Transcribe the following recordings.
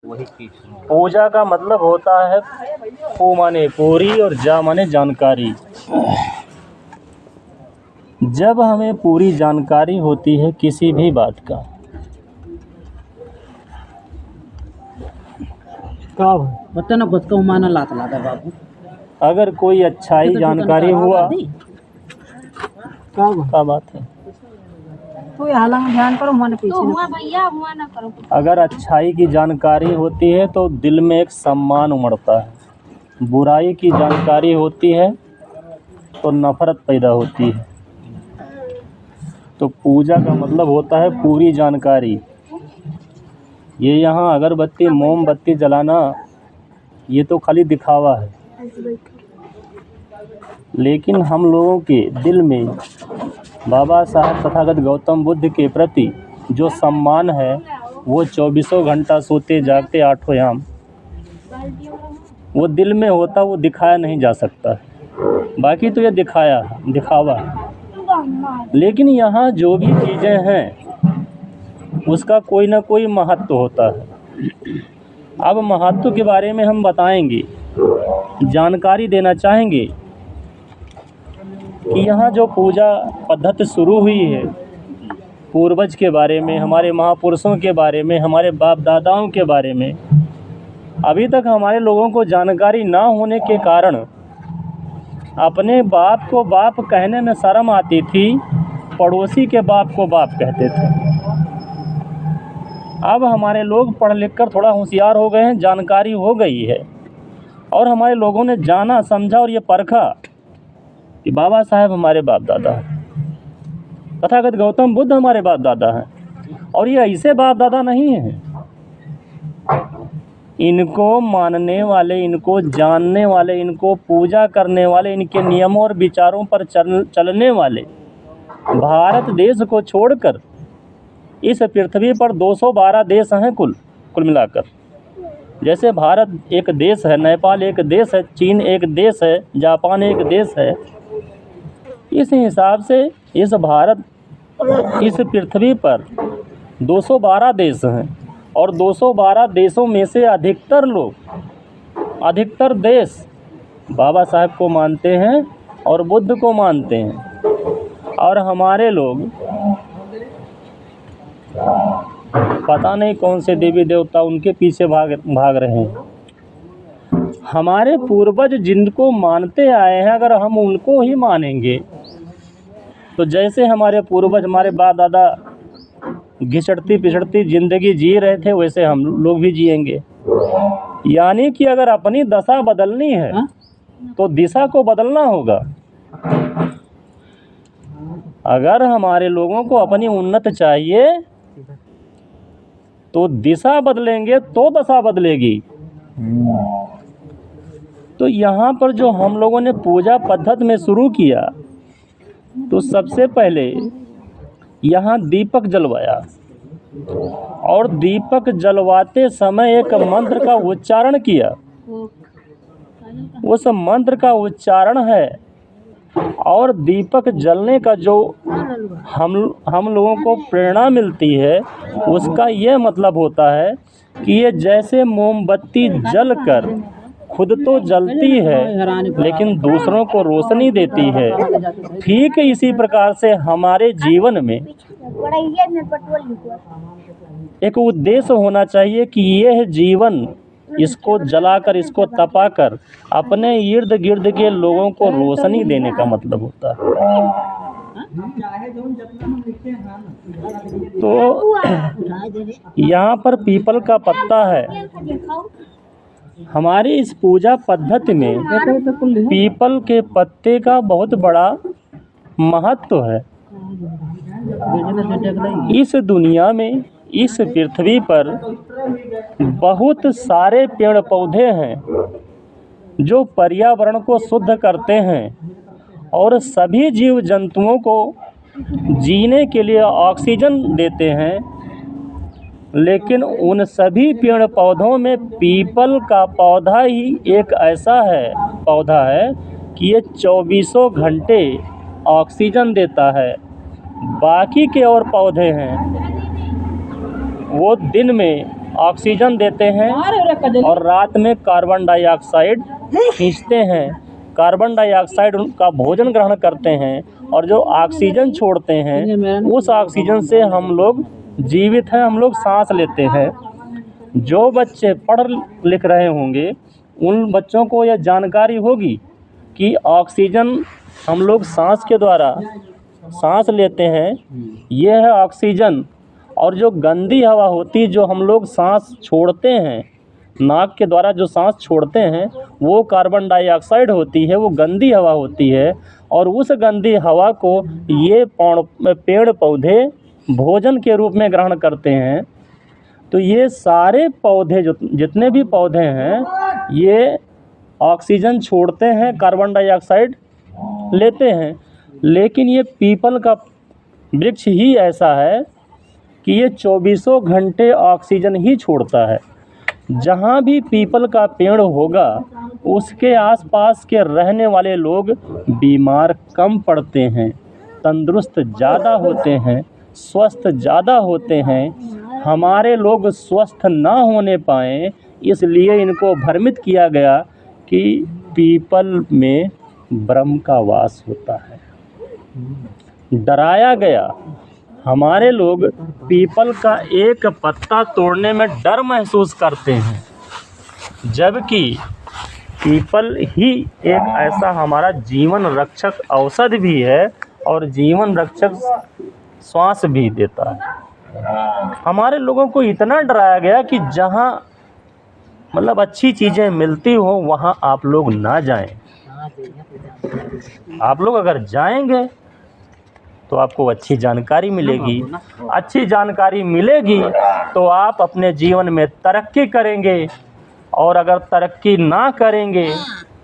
पूजा का मतलब होता है पू माने पूरी और जा माने जानकारी। जब हमें पूरी जानकारी होती है किसी भी बात का, अगर कोई अच्छाई जानकारी हुआ क्या बात है, अगर अच्छाई की जानकारी होती है तो दिल में एक सम्मान उमड़ता है, बुराई की जानकारी होती है तो नफ़रत पैदा होती है। तो पूजा का मतलब होता है पूरी जानकारी। ये यहाँ अगरबत्ती मोमबत्ती जलाना ये तो खाली दिखावा है, लेकिन हम लोगों के दिल में बाबा साहब तथागत गौतम बुद्ध के प्रति जो सम्मान है वो 24 घंटा सोते जागते आठों याम वो दिल में होता, वो दिखाया नहीं जा सकता। बाकी तो ये दिखावा है। लेकिन यहाँ जो भी चीज़ें हैं उसका कोई ना कोई महत्व होता है। अब महत्व के बारे में हम बताएंगे, जानकारी देना चाहेंगे कि यहाँ जो पूजा पद्धति शुरू हुई है, पूर्वज के बारे में, हमारे महापुरुषों के बारे में, हमारे बाप दादाओं के बारे में अभी तक हमारे लोगों को जानकारी ना होने के कारण अपने बाप को बाप कहने में शर्म आती थी, पड़ोसी के बाप को बाप कहते थे। अब हमारे लोग पढ़ लिख कर थोड़ा होशियार हो गए हैं, जानकारी हो गई है और हमारे लोगों ने जाना समझा और ये परखा कि बाबा साहब हमारे बाप दादा हैं, तथागत गौतम बुद्ध हमारे बाप दादा हैं। और ये ऐसे बाप दादा नहीं हैं, इनको मानने वाले, इनको जानने वाले, इनको पूजा करने वाले, इनके नियमों और विचारों पर चलने वाले भारत देश को छोड़कर इस पृथ्वी पर 212 देश हैं कुल मिलाकर। जैसे भारत एक देश है, नेपाल एक देश है, चीन एक देश है, जापान एक देश है। इस हिसाब से इस पृथ्वी पर 212 देश हैं और 212 देशों में से अधिकतर देश बाबा साहब को मानते हैं और बुद्ध को मानते हैं। और हमारे लोग पता नहीं कौन से देवी देवता उनके पीछे भाग रहे हैं। हमारे पूर्वज जिनको मानते आए हैं, अगर हम उनको ही मानेंगे तो जैसे हमारे पूर्वज, हमारे बाप दादा घिसटती पिसटती ज़िंदगी जी रहे थे वैसे हम लोग भी जिएंगे। यानी कि अगर अपनी दशा बदलनी है तो दिशा को बदलना होगा। अगर हमारे लोगों को अपनी उन्नति चाहिए तो दिशा बदलेंगे तो दशा बदलेगी। तो यहाँ पर जो हम लोगों ने पूजा पद्धति में शुरू किया तो सबसे पहले यहाँ दीपक जलवाया और दीपक जलवाते समय एक मंत्र का उच्चारण किया। उस मंत्र का उच्चारण है और दीपक जलने का जो हम लोगों को प्रेरणा मिलती है उसका ये मतलब होता है कि ये जैसे मोमबत्ती जलकर खुद तो जलती है लेकिन दूसरों को रोशनी देती है, ठीक इसी प्रकार से हमारे जीवन में एक उद्देश्य होना चाहिए कि यह जीवन, इसको जलाकर, इसको तपाकर अपने इर्द गिर्द के लोगों को रोशनी देने का मतलब होता है। तो यहाँ पर पीपल का पत्ता है। हमारी इस पूजा पद्धति में पीपल के पत्ते का बहुत बड़ा महत्व है। इस दुनिया में, इस पृथ्वी पर बहुत सारे पेड़ पौधे हैं जो पर्यावरण को शुद्ध करते हैं और सभी जीव जंतुओं को जीने के लिए ऑक्सीजन देते हैं। लेकिन उन सभी पेड़ पौधों में पीपल का पौधा ही एक ऐसा पौधा है कि ये 24 घंटे ऑक्सीजन देता है। बाकी के और पौधे हैं वो दिन में ऑक्सीजन देते हैं और रात में कार्बन डाइऑक्साइड खींचते हैं। कार्बन डाइऑक्साइड उनका भोजन ग्रहण करते हैं और जो ऑक्सीजन छोड़ते हैं उस ऑक्सीजन से हम लोग जीवित हैं, हम लोग सांस लेते हैं। जो बच्चे पढ़ लिख रहे होंगे उन बच्चों को यह जानकारी होगी कि ऑक्सीजन हम लोग सांस के द्वारा सांस लेते हैं, यह है ऑक्सीजन। और जो गंदी हवा होती जो हम लोग सांस छोड़ते हैं, नाक के द्वारा जो सांस छोड़ते हैं वो कार्बन डाइऑक्साइड होती है, वो गंदी हवा होती है। और उस गंदी हवा को ये पेड़ पौधे भोजन के रूप में ग्रहण करते हैं। तो ये सारे पौधे जो जितने भी पौधे हैं ये ऑक्सीजन छोड़ते हैं, कार्बन डाइऑक्साइड लेते हैं। लेकिन ये पीपल का वृक्ष ही ऐसा है कि ये 24 घंटे ऑक्सीजन ही छोड़ता है। जहाँ भी पीपल का पेड़ होगा उसके आसपास के रहने वाले लोग बीमार कम पड़ते हैं, तंदुरुस्त ज़्यादा होते हैं, स्वस्थ ज़्यादा होते हैं। हमारे लोग स्वस्थ ना होने पाएँ इसलिए इनको भ्रमित किया गया कि पीपल में ब्रह्म का वास होता है, डराया गया। हमारे लोग पीपल का एक पत्ता तोड़ने में डर महसूस करते हैं, जबकि पीपल ही एक ऐसा हमारा जीवन रक्षक औषध भी है और जीवन रक्षक श्वास भी देता है। हमारे लोगों को इतना डराया गया कि जहाँ मतलब अच्छी चीज़ें मिलती हो वहाँ आप लोग ना जाएं। आप लोग अगर जाएंगे तो आपको अच्छी जानकारी मिलेगी। अच्छी जानकारी मिलेगी तो आप अपने जीवन में तरक्की करेंगे, और अगर तरक्की ना करेंगे,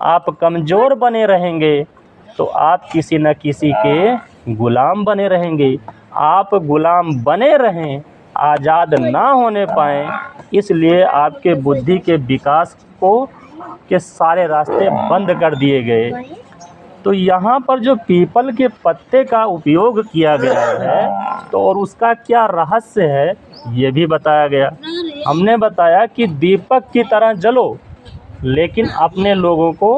आप कमज़ोर बने रहेंगे तो आप किसी न किसी के गुलाम बने रहेंगे। आप गुलाम बने रहें, आज़ाद ना होने पाएँ, इसलिए आपके बुद्धि के विकास के सारे रास्ते बंद कर दिए गए। तो यहाँ पर जो पीपल के पत्ते का उपयोग किया गया है तो और उसका क्या रहस्य है ये भी बताया गया। हमने बताया कि दीपक की तरह जलो लेकिन अपने लोगों को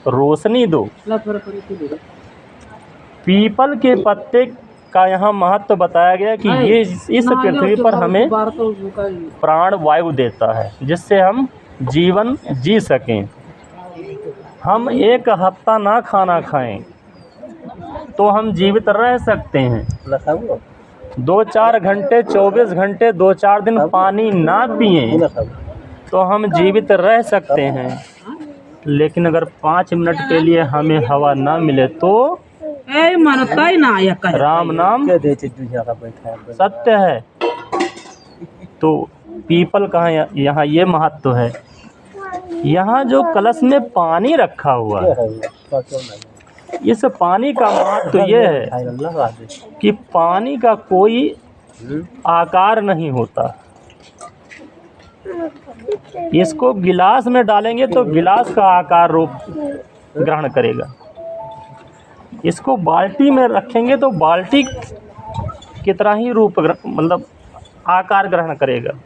रोशनी दो। पीपल के पत्ते का यहाँ महत्व बताया गया कि ये इस पृथ्वी पर हमें प्राण वायु देता है जिससे हम जीवन जी सकें। हम एक हफ्ता ना खाना खाएं तो हम जीवित रह सकते हैं। 2-4 घंटे 24 घंटे 2-4 दिन पानी ना पिएं तो हम जीवित रह सकते हैं। लेकिन अगर 5 मिनट के लिए हमें हवा ना मिले तो राम नाम सत्य है। तो पीपल का यहाँ ये महत्व है। यहाँ जो कलश में पानी रखा हुआ है इस पानी का महत्व ये है कि पानी का कोई आकार नहीं होता। इसको गिलास में डालेंगे तो गिलास का आकार रूप ग्रहण करेगा। इसको बाल्टी में रखेंगे तो बाल्टी की तरह ही रूप मतलब आकार ग्रहण करेगा।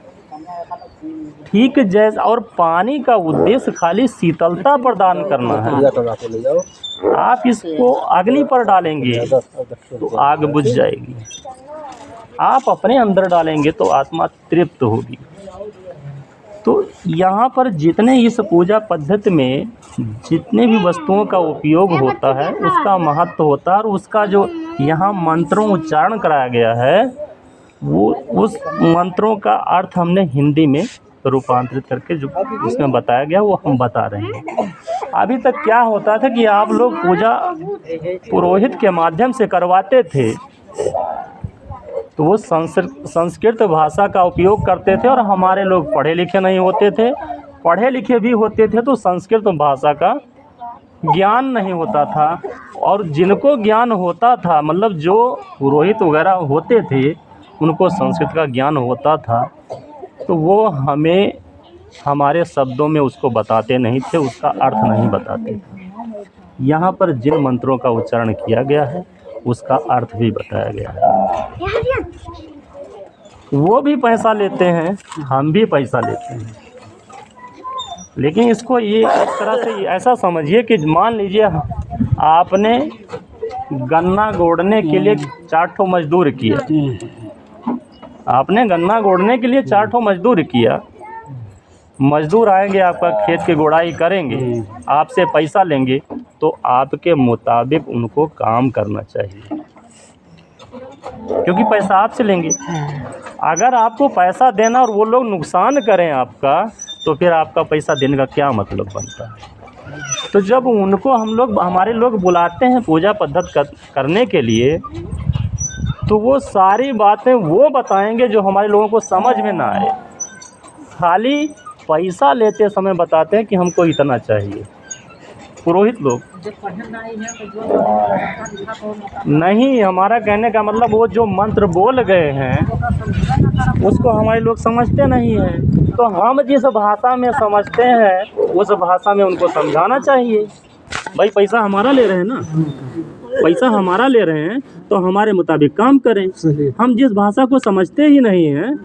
ठीक जैसा, और पानी का उद्देश्य खाली शीतलता प्रदान करना है। आप इसको अग्नि पर डालेंगे तो आग बुझ जाएगी, आप अपने अंदर डालेंगे तो आत्मा तृप्त होगी। तो यहाँ पर जितने इस पूजा पद्धति में जितने भी वस्तुओं का उपयोग होता है उसका महत्व होता है, और उसका जो यहाँ मंत्रों उच्चारण कराया गया है वो उस मंत्रों का अर्थ हमने हिंदी में रूपांतरित करके जो इसमें बताया गया वो हम बता रहे हैं। अभी तक क्या होता था कि आप लोग पूजा पुरोहित के माध्यम से करवाते थे तो वो संस्कृत भाषा का उपयोग करते थे, और हमारे लोग पढ़े लिखे नहीं होते थे। पढ़े लिखे भी होते थे तो संस्कृत भाषा का ज्ञान नहीं होता था, और जिनको ज्ञान होता था मतलब जो पुरोहित वगैरह होते थे उनको संस्कृत का ज्ञान होता था तो वो हमें हमारे शब्दों में उसको बताते नहीं थे, उसका अर्थ नहीं बताते थे। यहाँ पर जिन मंत्रों का उच्चारण किया गया है उसका अर्थ भी बताया गया है। वो भी पैसा लेते हैं, हम भी पैसा लेते हैं। लेकिन इसको ये एक तरह से ऐसा समझिए कि मान लीजिए आपने गन्ना गोड़ने के लिए 4 ठो मजदूर किया, आपने गन्ना गोड़ने के लिए 4 ठो मजदूर किया। मजदूर आएंगे, आपका खेत की गोड़ाई करेंगे, आपसे पैसा लेंगे, तो आपके मुताबिक उनको काम करना चाहिए, क्योंकि पैसा आपसे लेंगे। अगर आपको पैसा देना और वो लोग नुकसान करें आपका, तो फिर आपका पैसा देने का क्या मतलब बनता है। तो जब उनको हमारे लोग बुलाते हैं पूजा पद्धति करने के लिए, तो वो सारी बातें वो बताएंगे जो हमारे लोगों को समझ में ना आए। खाली पैसा लेते समय बताते हैं कि हमको इतना चाहिए। पुरोहित लोग नहीं, हमारा कहने का मतलब वो जो मंत्र बोल गए हैं उसको हमारे लोग समझते नहीं हैं। तो हम जिस भाषा में समझते हैं उस भाषा में उनको समझाना चाहिए। भाई पैसा हमारा ले रहे हैं ना, पैसा हमारा ले रहे हैं तो हमारे मुताबिक काम करें। हम जिस भाषा को समझते ही नहीं हैं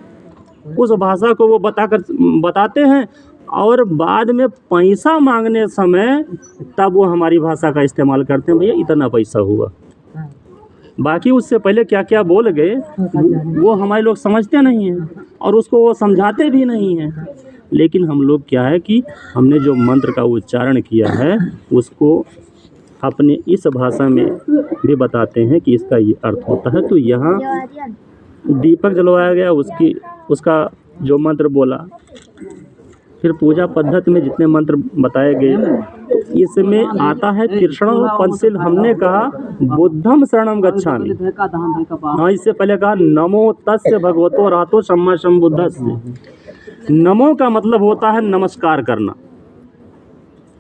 उस भाषा को वो बताते हैं, और बाद में पैसा मांगने समय तब वो हमारी भाषा का इस्तेमाल करते हैं, भैया इतना पैसा हुआ। बाकी उससे पहले क्या क्या बोल गए वो हमारे लोग समझते नहीं हैं और उसको वो समझाते भी नहीं हैं। लेकिन हम लोग क्या है कि हमने जो मंत्र का उच्चारण किया है उसको अपने इस भाषा में भी बताते हैं कि इसका ये अर्थ होता है। तो यहाँ दीपक जलवाया गया, उसका जो मंत्र बोला, फिर पूजा पद्धति में जितने मंत्र बताए गए इसमें आता है तीक्ष्ण पंचशील। हमने कहा बुद्धम शरणम गच्छामि, हाँ इससे पहले कहा नमो तस्य भगवतो रातो सम्मा सम्बुद्धस्य। नमो का मतलब होता है नमस्कार करना,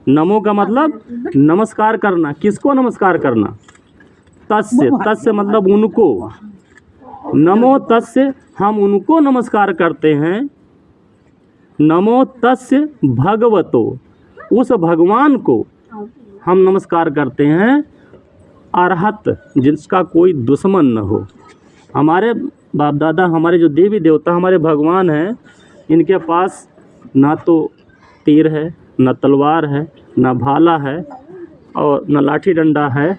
नमो का मतलब नमस्कार करना। किसको नमस्कार करना? तस्य, तस्य मतलब उनको, नमो तस्य हम उनको नमस्कार करते हैं। नमो तस्य भगवतो, उस भगवान को हम नमस्कार करते हैं। अरहत, जिसका कोई दुश्मन न हो। हमारे बाप दादा, हमारे जो देवी देवता, हमारे भगवान हैं, इनके पास ना तो तीर है, ना तलवार है, ना भाला है, और ना लाठी डंडा है,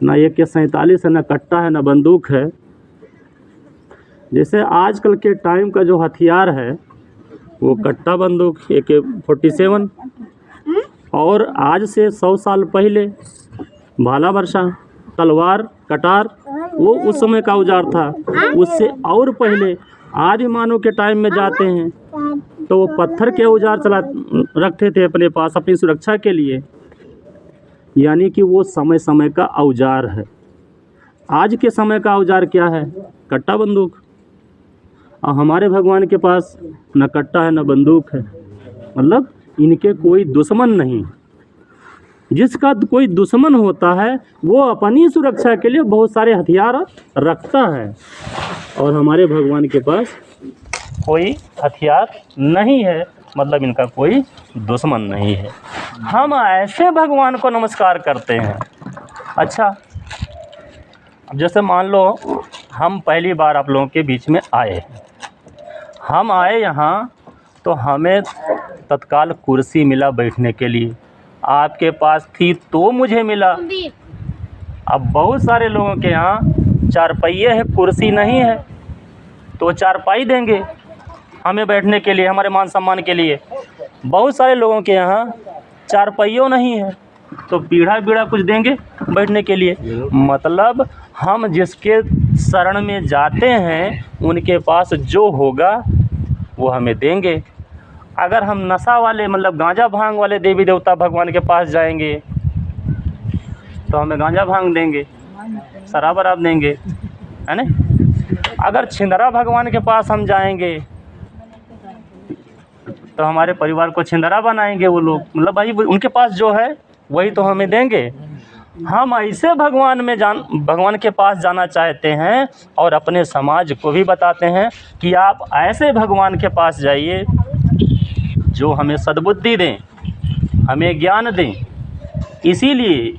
ना AK-47 है, ना कट्टा है, ना बंदूक है। जैसे आजकल के टाइम का जो हथियार है वो कट्टा बंदूक AK-47, और आज से 100 साल पहले भाला वर्षा, तलवार, कटार, वो उस समय का औजार था। उससे और पहले आज मानव के टाइम में जाते हैं तो वो पत्थर के औजार रखते थे अपने पास अपनी सुरक्षा के लिए, यानी कि वो समय समय का औजार है। आज के समय का औजार क्या है? कट्टा बंदूक। और हमारे भगवान के पास न कट्टा है न बंदूक है, मतलब इनके कोई दुश्मन नहीं। जिसका कोई दुश्मन होता है वो अपनी सुरक्षा के लिए बहुत सारे हथियार रखता है, और हमारे भगवान के पास कोई हथियार नहीं है, मतलब इनका कोई दुश्मन नहीं है। हम ऐसे भगवान को नमस्कार करते हैं। अच्छा, अब जैसे मान लो हम पहली बार आप लोगों के बीच में आए, हम आए यहाँ तो हमें तत्काल कुर्सी मिला बैठने के लिए, आपके पास थी तो मुझे मिला। अब बहुत सारे लोगों के यहाँ चारपहिए है, कुर्सी नहीं है, तो चारपाई देंगे हमें बैठने के लिए, हमारे मान सम्मान के लिए। बहुत सारे लोगों के यहाँ चारपहियों नहीं है, तो पीढ़ा बीढ़ा कुछ देंगे बैठने के लिए। मतलब हम जिसके शरण में जाते हैं उनके पास जो होगा वो हमें देंगे। अगर हम नशा वाले, मतलब गांजा भांग वाले देवी देवता भगवान के पास जाएंगे तो हमें गांजा भांग देंगे, शराब वराब देंगे, है ना। अगर छिंदरा भगवान के पास हम जाएंगे तो हमारे परिवार को छिंदरा बनाएंगे वो लोग, मतलब भाई उनके पास जो है वही तो हमें देंगे। हम ऐसे भगवान के पास जाना चाहते हैं और अपने समाज को भी बताते हैं कि आप ऐसे भगवान के पास जाइए जो हमें सद्बुद्धि दें, हमें ज्ञान दें। इसीलिए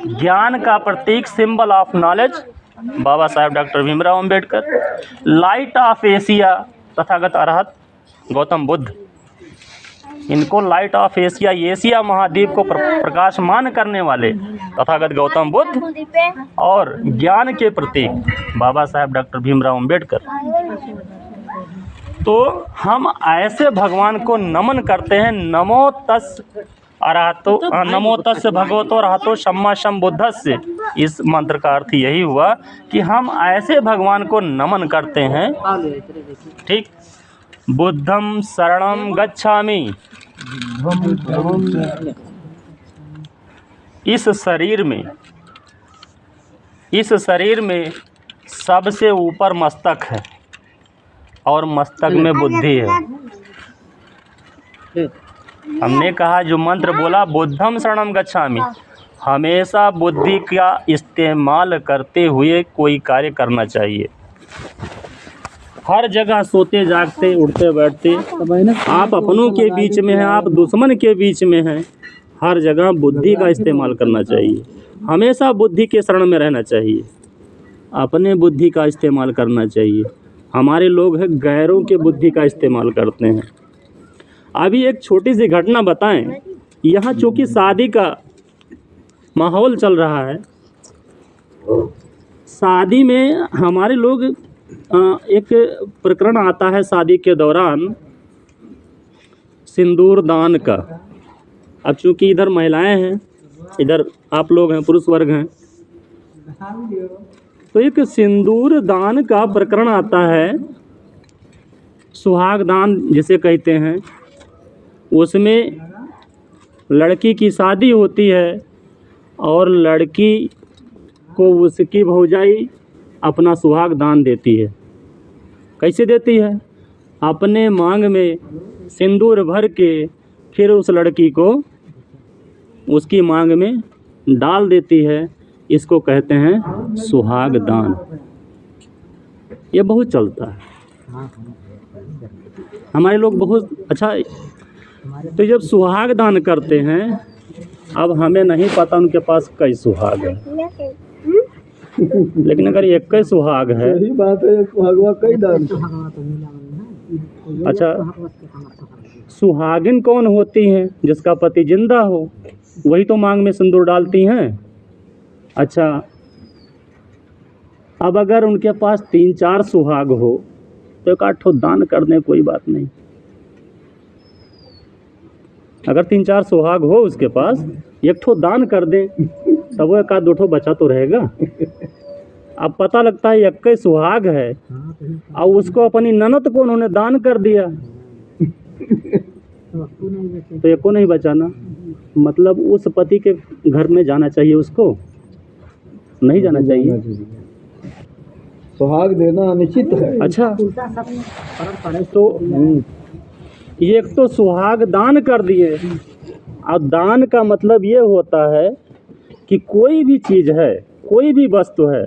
ज्ञान का प्रतीक, symbol of knowledge Baba Saheb doctor Bhimrao Ambedkar, light of Asia Tathagata अरहत गौतम बुद्ध। इनको लाइट ऑफ एशिया, एशिया महाद्वीप को प्रकाशमान करने वाले तथागत गौतम बुद्ध, और ज्ञान के प्रतीक बाबा साहेब डॉक्टर भीमराव अंबेडकर। तो हम ऐसे भगवान को नमन करते हैं। नमो तस् अरहतो, नमो तस् भगवतो अरहतो सम्मा सम्बुद्धस्य। इस मंत्र का अर्थ यही हुआ कि हम ऐसे भगवान को नमन करते हैं। ठीक, बुद्धं शरणं गच्छामि। इस शरीर में सबसे ऊपर मस्तक है और मस्तक में बुद्धि है। हमने कहा जो मंत्र बोला बुद्धं शरणं गच्छामि, हमेशा बुद्धि का इस्तेमाल करते हुए कोई कार्य करना चाहिए। हर जगह सोते जागते उठते बैठते आप अपनों के बीच में हैं, आप दुश्मन के बीच में हैं, हर जगह बुद्धि का इस्तेमाल करना चाहिए। हमेशा बुद्धि के शरण में रहना चाहिए, अपने बुद्धि का इस्तेमाल करना चाहिए। हमारे लोग हैं गैरों के बुद्धि का इस्तेमाल करते हैं। अभी एक छोटी सी घटना बताएं। यहाँ चूँकि शादी का माहौल चल रहा है, शादी में हमारे लोग एक प्रकरण आता है शादी के दौरान सिंदूर दान का। अब चूँकि इधर महिलाएं हैं, इधर आप लोग हैं, पुरुष वर्ग हैं, तो एक सिंदूर दान का प्रकरण आता है। सुहाग दान जिसे कहते हैं, उसमें लड़की की शादी होती है और लड़की को उसकी भौजाई अपना सुहाग दान देती है। कैसे देती है? अपने मांग में सिंदूर भर के फिर उस लड़की को उसकी मांग में डाल देती है। इसको कहते हैं सुहाग दान। ये बहुत चलता है, हमारे लोग बहुत अच्छा। तो जब सुहाग दान करते हैं, अब हमें नहीं पता उनके पास कई सुहाग है, लेकिन अगर एक कई सुहाग है, यही बात है, सुहागवा कई दान। अच्छा, सुहागिन कौन होती हैं? जिसका पति जिंदा हो, वही तो मांग में सिंदूर डालती हैं। अच्छा, अब अगर उनके पास 3-4 सुहाग हो तो एक आध ठो दान कर दें, कोई बात नहीं। अगर 3-4 सुहाग हो उसके पास, एक ठो दान कर दें, तब वो एक आध दो ठो बचा तो रहेगा। अब पता लगता है एक ही सुहाग है और उसको अपनी ननद को उन्होंने दान कर दिया, तो एको नहीं बचाना। मतलब उस पति के घर में जाना चाहिए, उसको नहीं जाना चाहिए। सुहाग देना अनुचित है। अच्छा, तो ये एक तो सुहाग दान कर दिए। और दान का मतलब ये होता है कि कोई भी चीज़ है, कोई भी वस्तु है,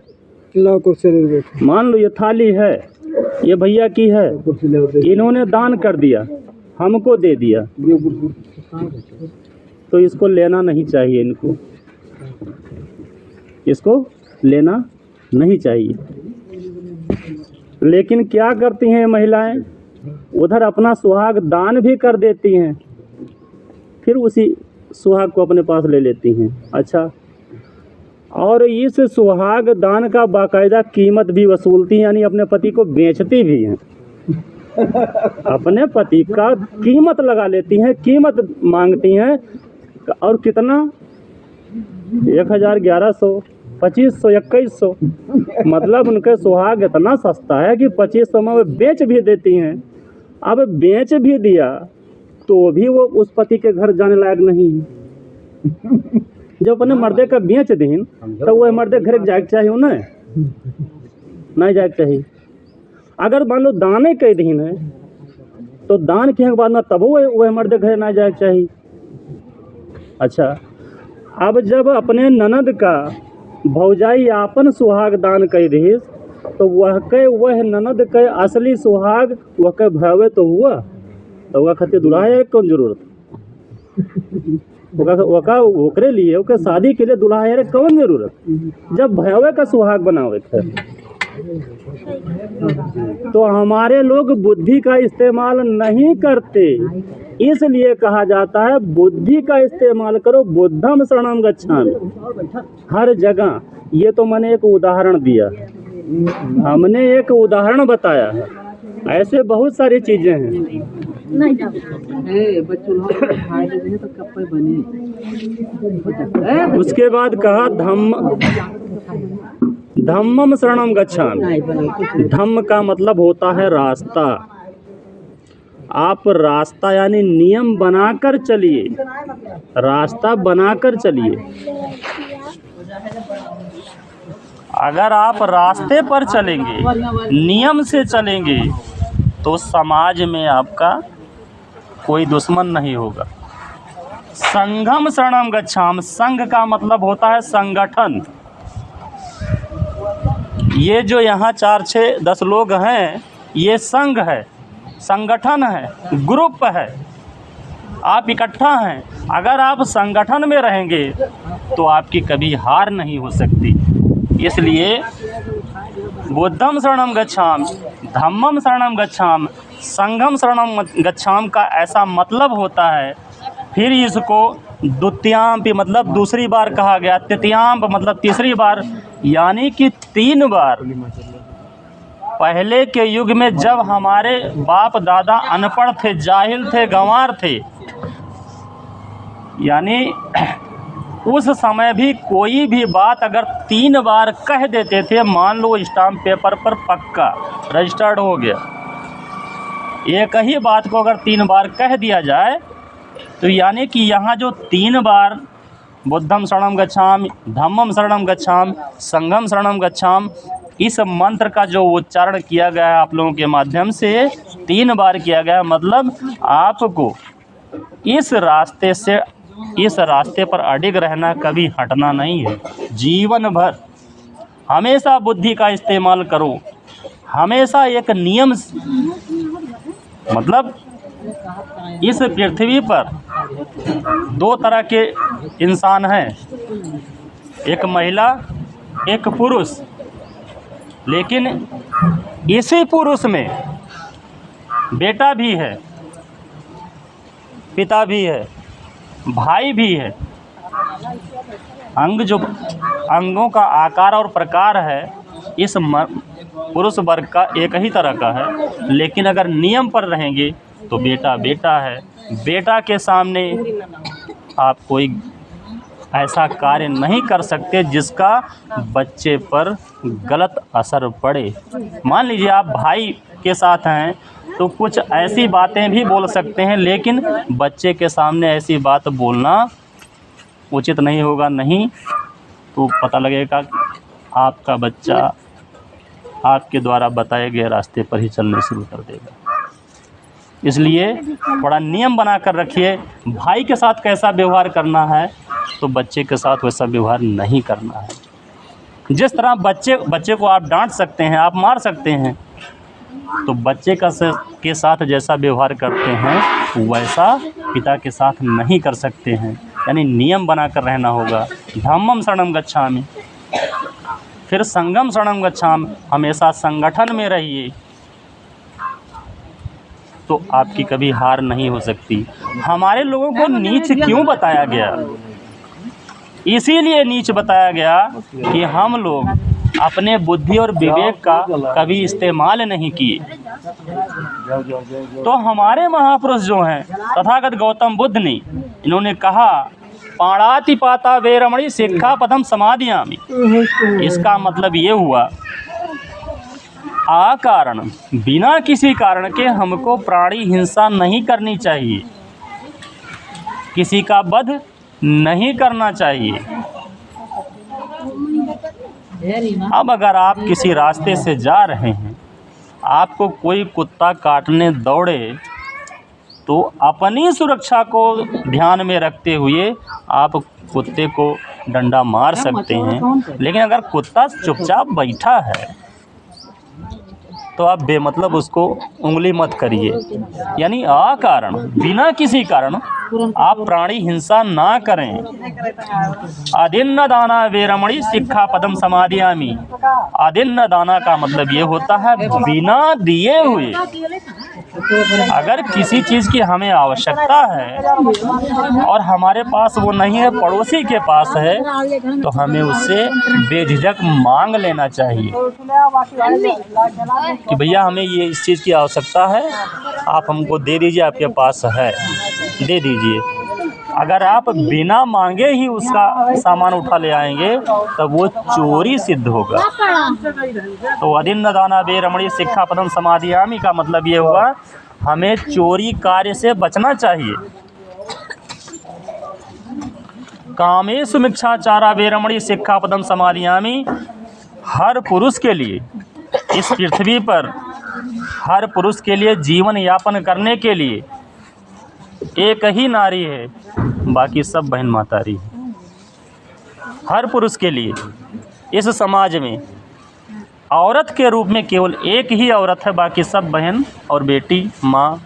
मान लो ये थाली है, ये भैया की है, इन्होंने दान कर दिया, हमको दे दिया, तो इसको लेना नहीं चाहिए। इसको लेना नहीं चाहिए। लेकिन क्या करती हैं महिलाएं? उधर अपना सुहाग दान भी कर देती हैं, फिर उसी सुहाग को अपने पास ले लेती हैं। अच्छा, और इस सुहाग दान का बाकायदा कीमत भी वसूलती हैं, यानी अपने पति को बेचती भी हैं। अपने पति का कीमत लगा लेती हैं, कीमत मांगती हैं। और कितना? 1000, 1100, 2500, 2100। मतलब उनके सुहाग इतना सस्ता है कि 2500 में वो बेच भी देती हैं। अब बेच भी दिया तो भी वो उस पति के घर जाने लायक नहीं है। जब अपने मर्दे का बेच दीन तो वह मर्दे घर जाके चाहिए, उन्हें नहीं जाके चाहिए। अगर मान लो दाने कई दिन है तो दान के बाद में तब वह मर्दे घर ना जाके चाहिए। अच्छा, अब जब अपने ननद का भौजाई आपन सुहाग दान कर दी तो वह ननद के असली सुहाग वह के भवे तो हुआ, तो वह खातिर दुल्हा है कौन जरूरत। ओकरे लिए ओके शादी के लिए दुल्हा यार कौन जरूरत, जब भयवे का सुहाग बनावे थे। तो हमारे लोग बुद्धि का इस्तेमाल नहीं करते, इसलिए कहा जाता है बुद्धि का इस्तेमाल करो, बुद्धम शरणम गच्छामि। हर जगह ये तो मैंने एक उदाहरण दिया, हमने एक उदाहरण बताया है, ऐसे बहुत सारी चीजें हैं। उसके बाद कहा धम्मम शरणम गच्छामि। धम्म का मतलब होता है रास्ता। आप रास्ता यानी नियम बनाकर चलिए, रास्ता बनाकर चलिए। अगर आप रास्ते पर चलेंगे, नियम से चलेंगे, तो समाज में आपका कोई दुश्मन नहीं होगा। संघम शरणम गच्छामि। संघ का मतलब होता है संगठन। ये जो यहाँ 4, 6, 10 लोग हैं, ये संघ है, संगठन है, ग्रुप है, आप इकट्ठा हैं। अगर आप संगठन में रहेंगे तो आपकी कभी हार नहीं हो सकती। इसलिए बुद्धम शरणम गच्छामि, धम्मम शरणम गच्छामि, संघम शरणम गच्छामि का ऐसा मतलब होता है। फिर इसको द्वितीयांप मतलब दूसरी बार कहा गया, तृतीयांप मतलब तीसरी बार, यानी कि 3 बार। पहले के युग में जब हमारे बाप दादा अनपढ़ थे, जाहिल थे, गंवार थे, यानी उस समय भी कोई भी बात अगर 3 बार कह देते थे, मान लो स्टाम्प पेपर पर पक्का रजिस्टर्ड हो गया, एक ही बात को अगर 3 बार कह दिया जाए, तो यानी कि यहाँ जो 3 बार बुद्धम शरणम गच्छामि, धम्मम शरणम गच्छामि, संघम शरणम गच्छामि, इस मंत्र का जो उच्चारण किया गया है आप लोगों के माध्यम से 3 बार किया गया है, मतलब आपको इस रास्ते पर अडिग रहना, कभी हटना नहीं है। जीवन भर हमेशा बुद्धि का इस्तेमाल करो, हमेशा एक नियम, मतलब इस पृथ्वी पर 2 तरह के इंसान हैं, एक महिला, एक पुरुष। लेकिन इसी पुरुष में बेटा भी है, पिता भी है, भाई भी है। अंगों का आकार और प्रकार है इस पुरुष वर्ग का एक ही तरह का है, लेकिन अगर नियम पर रहेंगे तो बेटा बेटा है। बेटा के सामने आप कोई ऐसा कार्य नहीं कर सकते जिसका बच्चे पर गलत असर पड़े। मान लीजिए आप भाई के साथ हैं तो कुछ ऐसी बातें भी बोल सकते हैं, लेकिन बच्चे के सामने ऐसी बात बोलना उचित नहीं होगा। नहीं तो पता लगेगा आपका बच्चा आपके द्वारा बताए गए रास्ते पर ही चलने शुरू कर देगा। इसलिए थोड़ा नियम बना कर रखिए। भाई के साथ कैसा व्यवहार करना है तो बच्चे के साथ वैसा व्यवहार नहीं करना है। जिस तरह बच्चे को आप डांट सकते हैं, आप मार सकते हैं, तो बच्चे के साथ जैसा व्यवहार करते हैं वैसा पिता के साथ नहीं कर सकते हैं। यानी नियम बनाकर रहना होगा। धम्मम शरणम गच्छामि, फिर संघम शरणम गच्छामि, हमेशा संगठन में रहिए तो आपकी कभी हार नहीं हो सकती। हमारे लोगों को नीच क्यों बताया गया? इसीलिए नीच बताया गया कि हम लोग अपने बुद्धि और विवेक का कभी इस्तेमाल नहीं किए। तो हमारे महापुरुष जो हैं तथागत गौतम बुद्ध ने, इन्होंने कहा पाणाति पाता वेरमणि सिक्खापदम समादियामि। इसका मतलब ये हुआ अकारण, बिना किसी कारण के हमको प्राणी हिंसा नहीं करनी चाहिए, किसी का वध नहीं करना चाहिए। अब अगर आप किसी रास्ते से जा रहे हैं, आपको कोई कुत्ता काटने दौड़े तो अपनी सुरक्षा को ध्यान में रखते हुए आप कुत्ते को डंडा मार सकते हैं। लेकिन अगर कुत्ता चुपचाप बैठा है तो आप बेमतलब उसको उंगली मत करिए। यानी अकारण, बिना किसी कारण आप प्राणी हिंसा ना करें। अदिन्न दाना वेरमणि शिक्षा पदम समादियामि। अदिन्न दाना का मतलब ये होता है बिना दिए हुए। अगर किसी चीज़ की हमें आवश्यकता है और हमारे पास वो नहीं है, पड़ोसी के पास है, तो हमें उससे बेझिझक मांग लेना चाहिए कि भैया हमें ये इस चीज़ की आवश्यकता है, आप हमको दे दीजिए, आपके पास है दे दीजिए। अगर आप बिना मांगे ही उसका सामान उठा ले आएंगे तब वो चोरी सिद्ध होगा। तो अदिन्न दाना वेरमणि शिक्षा पदम समादियामि का मतलब ये हुआ हमें चोरी कार्य से बचना चाहिए। कामेषु मिच्छाचारा वेरमणि शिक्षा पदम समादियामि। हर पुरुष के लिए इस पृथ्वी पर, हर पुरुष के लिए जीवन यापन करने के लिए एक ही नारी है, बाकी सब बहन मातारी है। हर पुरुष के लिए इस समाज में औरत के रूप में केवल एक ही औरत है, बाकी सब बहन और बेटी, माँ।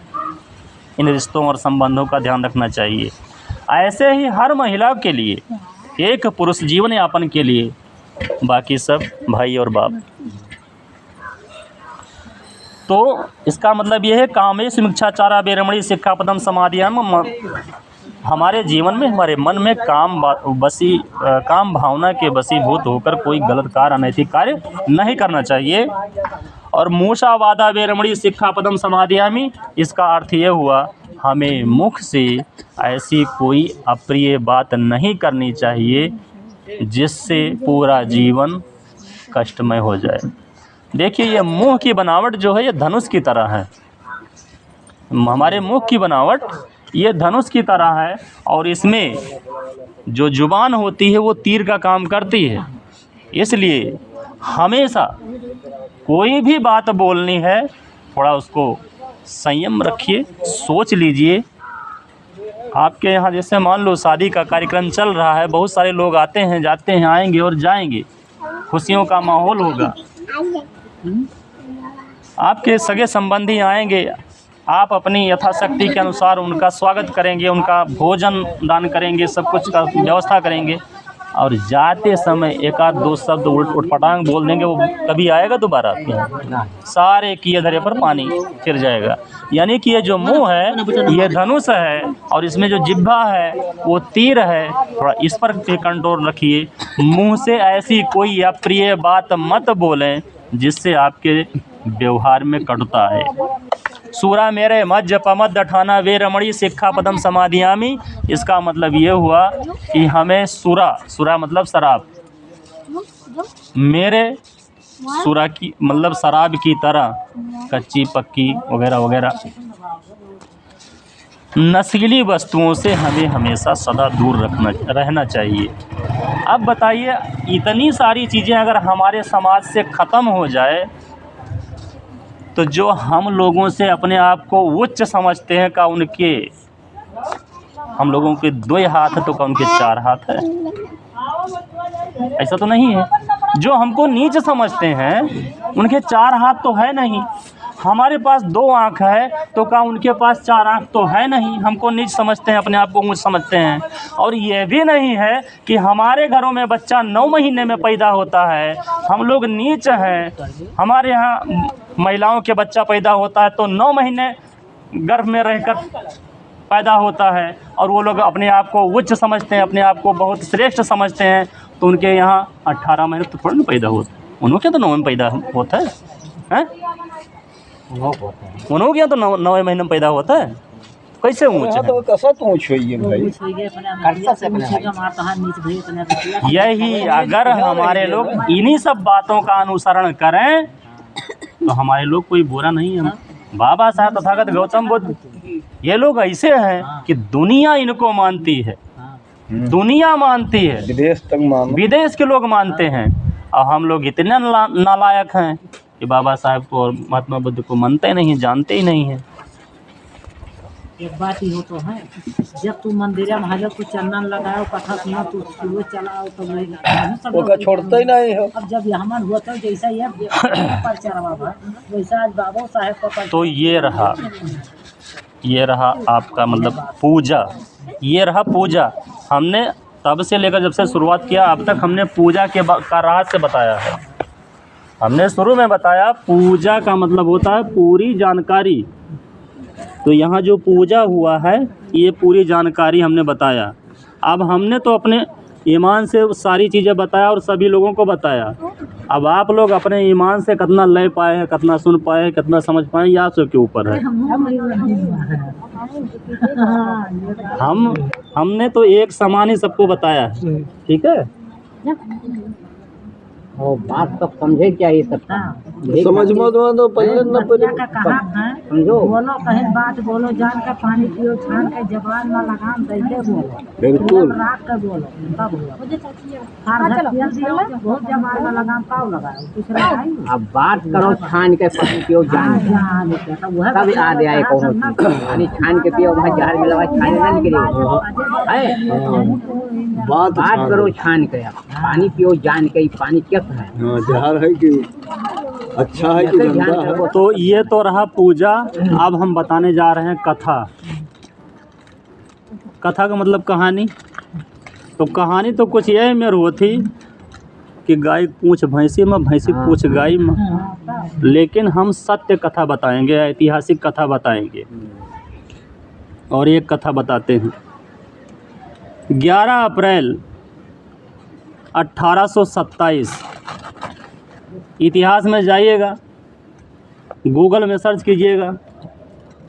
इन रिश्तों और संबंधों का ध्यान रखना चाहिए। ऐसे ही हर महिला के लिए एक पुरुष जीवन यापन के लिए, बाकी सब भाई और बाप। तो इसका मतलब यह है कामेषु मिच्छाचारा वेरमणि शिक्षा पदम समादियामि। हमारे जीवन में, हमारे मन में काम भावना के वशीभूत होकर कोई गलत कार्य, अनैतिक कार्य नहीं करना चाहिए। और मूषा वादा वेरमणि शिक्षा पदम समादियामि, इसका अर्थ ये हुआ हमें मुख से ऐसी कोई अप्रिय बात नहीं करनी चाहिए जिससे पूरा जीवन कष्टमय हो जाए। देखिए ये मुंह की बनावट जो है ये धनुष की तरह है। हमारे मुख की बनावट ये धनुष की तरह है और इसमें जो जुबान होती है वो तीर का काम करती है। इसलिए हमेशा कोई भी बात बोलनी है, थोड़ा उसको संयम रखिए, सोच लीजिए। आपके यहाँ जैसे मान लो शादी का कार्यक्रम चल रहा है, बहुत सारे लोग आते हैं, जाते हैं, आएंगे और जाएंगे, खुशियों का माहौल होगा। आपके सगे संबंधी आएंगे, आप अपनी यथाशक्ति के अनुसार उनका स्वागत करेंगे, उनका भोजन दान करेंगे, सब कुछ का व्यवस्था करेंगे और जाते समय एक आध दो शब्द उटपटांग बोल देंगे, वो कभी आएगा दोबारा आपके यहाँ? सारे किए धरे पर पानी फिर जाएगा। यानी कि ये जो मुंह है ये धनुष है और इसमें जो जिह्वा है वो तीर है। थोड़ा इस पर कंट्रोल रखिए। मुंह से ऐसी कोई अप्रिय बात मत बोलें जिससे आपके व्यवहार में कटुता है। सूरा मेरे मज्ज पमद ठाना वेरमणि शिक्षा पदम समादियामि, इसका मतलब ये हुआ कि हमें सूरा मतलब शराब, मेरे सूरा की मतलब शराब की तरह कच्ची पक्की वगैरह वगैरह नशीली वस्तुओं से हमें हमेशा सदा दूर रहना चाहिए। अब बताइए इतनी सारी चीज़ें अगर हमारे समाज से ख़त्म हो जाए तो जो हम लोगों से अपने आप को उच्च समझते हैं, का उनके हम लोगों के 2 हाथ है तो का उनके 4 हाथ है? ऐसा तो नहीं है। जो हमको नीच समझते हैं उनके 4 हाथ तो है नहीं। हमारे पास 2 आँख है तो का उनके पास 4 आँख तो है नहीं। हमको नीच समझते हैं, अपने आप को ऊँच समझते हैं। और ये भी नहीं है कि हमारे घरों में बच्चा 9 महीने में पैदा होता है, हम लोग नीच हैं। हमारे यहाँ महिलाओं के बच्चा पैदा होता है तो 9 महीने गर्भ में रहकर पैदा होता है और वो लोग अपने आप को उच्च समझते हैं, अपने आप को बहुत श्रेष्ठ समझते हैं। तो उनके यहाँ 18 महीने तो थोड़ा ना पैदा होता है, उनके तो 9 में पैदा होता है, हैं? उनके यहाँ तो 9 महीने में पैदा होता है। कैसे ऊँच है? तो कैसा तो ऊँच होइए भाई? यही अगर हमारे लोग इन्हीं सब बातों का अनुसरण करें तो हमारे लोग कोई बुरा नहीं है। बाबा साहब तथागत गौतम बुद्ध ये लोग ऐसे हैं कि दुनिया इनको मानती है, दुनिया मानती है, विदेश के लोग मानते हैं। और हम लोग इतने नालायक हैं कि बाबा साहब को और महात्मा बुद्ध को मानते नहीं, जानते ही नहीं हैं। एक बात ही हो तो है, जब तू मंदिर में हाजर तू चंदन लगाओ, कथा सुना, तू सुबह चलाओ तो वो छोड़ता ही नहीं हो। अब जब यहाँ हुआ था जैसा ये परचा वैसा आज बाबा साहेब का तो ये रहा ये रहा आपका मतलब पूजा, ये रहा पूजा। हमने तब से लेकर जब से शुरुआत किया अब तक हमने पूजा के का रहस्य बताया है। हमने शुरू में बताया पूजा का मतलब होता है पूरी जानकारी। तो यहाँ जो पूजा हुआ है ये पूरी जानकारी हमने बताया। अब हमने तो अपने ईमान से सारी चीज़ें बताया और सभी लोगों को बताया। अब आप लोग अपने ईमान से कितना ले पाए हैं, कितना सुन पाए हैं, कितना समझ पाए हैं, ये आप सबके ऊपर है। हमने तो एक समान ही सबको बताया है, ठीक है। और बात तो समझे क्या ये सब समझ मत दो पहले न पहले का कहा है, समझो। बोलो कहीं बात बोलो, जान का पानी पियो, छान के जबान में लगाम दैते बोलो, बिल्कुल रात का बोलो तब बहुत जबान में लगाम पाव लगाओ कुछ लगाई। अब बात करो छान के पानी पियो जान तब याद आए कौन पानी छान के पियो वहाँ जहर मिला छान ना निकले है। बात करो छान के पानी पियो जान के पानी क्या है। हाँ जहर है कि अच्छा है कि गंदा है। तो ये तो रहा पूजा। अब हम बताने जा रहे हैं कथा। कथा का मतलब कहानी। तो कहानी तो कुछ यही में वो थी कि गाय पूछ भैंसी में, भैंसी पूछ गाय में। लेकिन हम सत्य कथा बताएंगे, ऐतिहासिक कथा बताएंगे। और एक कथा बताते हैं। 11 अप्रैल 1827 इतिहास में जाइएगा, गूगल में सर्च कीजिएगा,